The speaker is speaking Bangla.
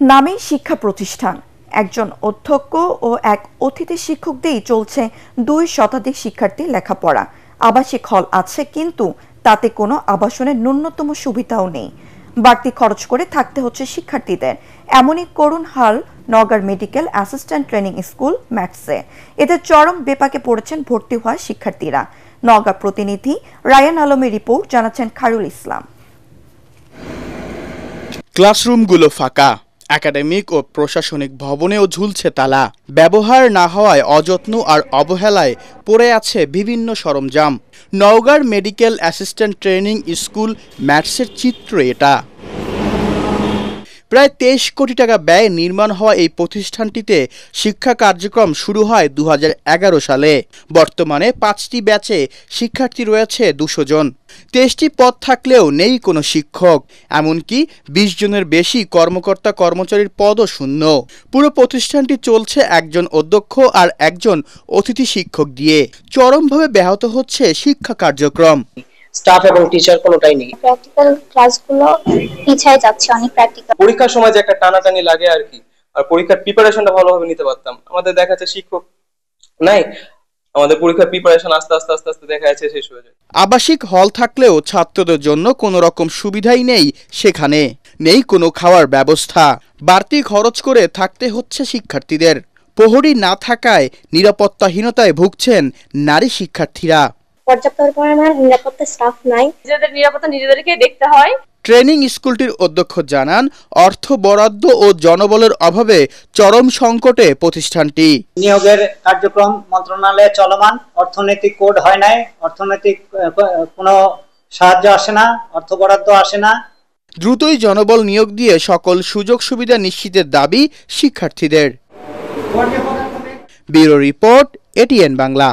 নামেই শিক্ষা প্রতিষ্ঠান, একজন অধ্যক্ষ ও এক অতিথি শিক্ষক দিয়েই চলছে 2 শতাধিক শিক্ষার্থী লেখাপড়া। আবাসিক হল আছে, কিন্তু তাতে কোনো আবাসনের ন্যূনতম সুবিধাও নেই। বাড়তি খরচ করে থাকতে হচ্ছে শিক্ষার্থীদের। এমনই করুণ হাল নওগাঁর মেডিকেল অ্যাসিস্ট্যান্ট ট্রেনিং স্কুল ম্যাটসে। এতে চরম বেপাকে পড়েছেন ভর্তি হওয়া শিক্ষার্থীরা। নওগাঁ প্রতিনিধি রায়ান আলমের রিপোর্ট, জানাচ্ছেন খায়রুল ইসলাম। ক্লাসরুমগুলো ফাঁকা, একাডেমিক ও প্রশাসনিক ভবনেও ঝুলছে তালা। ব্যবহার না হওয়ায় অযত্ন আর অবহেলায় পড়ে আছে বিভিন্ন সরঞ্জাম। নওগাঁর মেডিকেল অ্যাসিস্ট্যান্ট ট্রেনিং স্কুল ম্যাটসের চিত্র এটা। প্রায় 23 কোটি টাকা ব্যয়ে নির্মাণ হওয়া এই প্রতিষ্ঠানটিতে শিক্ষা কার্যক্রম শুরু হয় 2011 সালে। বর্তমানে 5টি ব্যাচে শিক্ষার্থী রয়েছে 200 জন। 23টি পদ থাকলেও নেই কোনো শিক্ষক, এমনকি 20 জনের বেশি কর্মকর্তা কর্মচারীর পদও শূন্য। পুরো প্রতিষ্ঠানটি চলছে একজন অধ্যক্ষ আর একজন অতিথি শিক্ষক দিয়ে। চরমভাবে ব্যাহত হচ্ছে শিক্ষা কার্যক্রম। স্টাফ এবং টিচার কোনোটাই নেই। প্র্যাকটিক্যাল ক্লাসগুলো পিছায় যাচ্ছে, অনেক প্র্যাকটিক্যাল। পরীক্ষার সময় যে একটা টানাটানি লাগে আর কি, আর পরীক্ষার প্রিপারেশনটা ভালোভাবে নিতে পারতাম। আমাদের দেখা যাচ্ছে শিক্ষক নাই, আমাদের পরীক্ষার প্রিপারেশন আস্তে আস্তে দেখা যাচ্ছে শেষ হয়ে যায়। আবাসিক হল থাকলেও ছাত্রদের জন্য কোনো রকম সুবিধাই নেই সেখানে। নেই কোনো খাওয়ার ব্যবস্থা। বাড়তি খরচ করে থাকতে হচ্ছে শিক্ষার্থীদের। প্রহরী না থাকায় নিরাপত্তাহীনতায় ভুগছেন নারী শিক্ষার্থীরা। পর্যাপ্ত পরিমাণ নিরাপত্তা স্টাফ নাই, নিজেদের নিরাপত্তা নিজেদেরকে দেখতে হয়। ট্রেনিং স্কুলটির অধ্যক্ষ জানান, অর্থ বরাদ্দ ও জনবলের অভাবে চরম সংকটে প্রতিষ্ঠানটি। নিয়োগের কার্যক্রম মন্ত্রণালয়ে চলমান, অর্থনৈতিক কোড হয় নাই, অর্থনৈতিক কোনো সাহায্য আসে না, অর্থ বরাদ্দ আসে না। দ্রুতই জনবল নিয়োগ দিয়ে সকল সুযোগ সুবিধা নিশ্চিতের দাবি শিক্ষার্থীদের। Bureau report, ATN Bangla.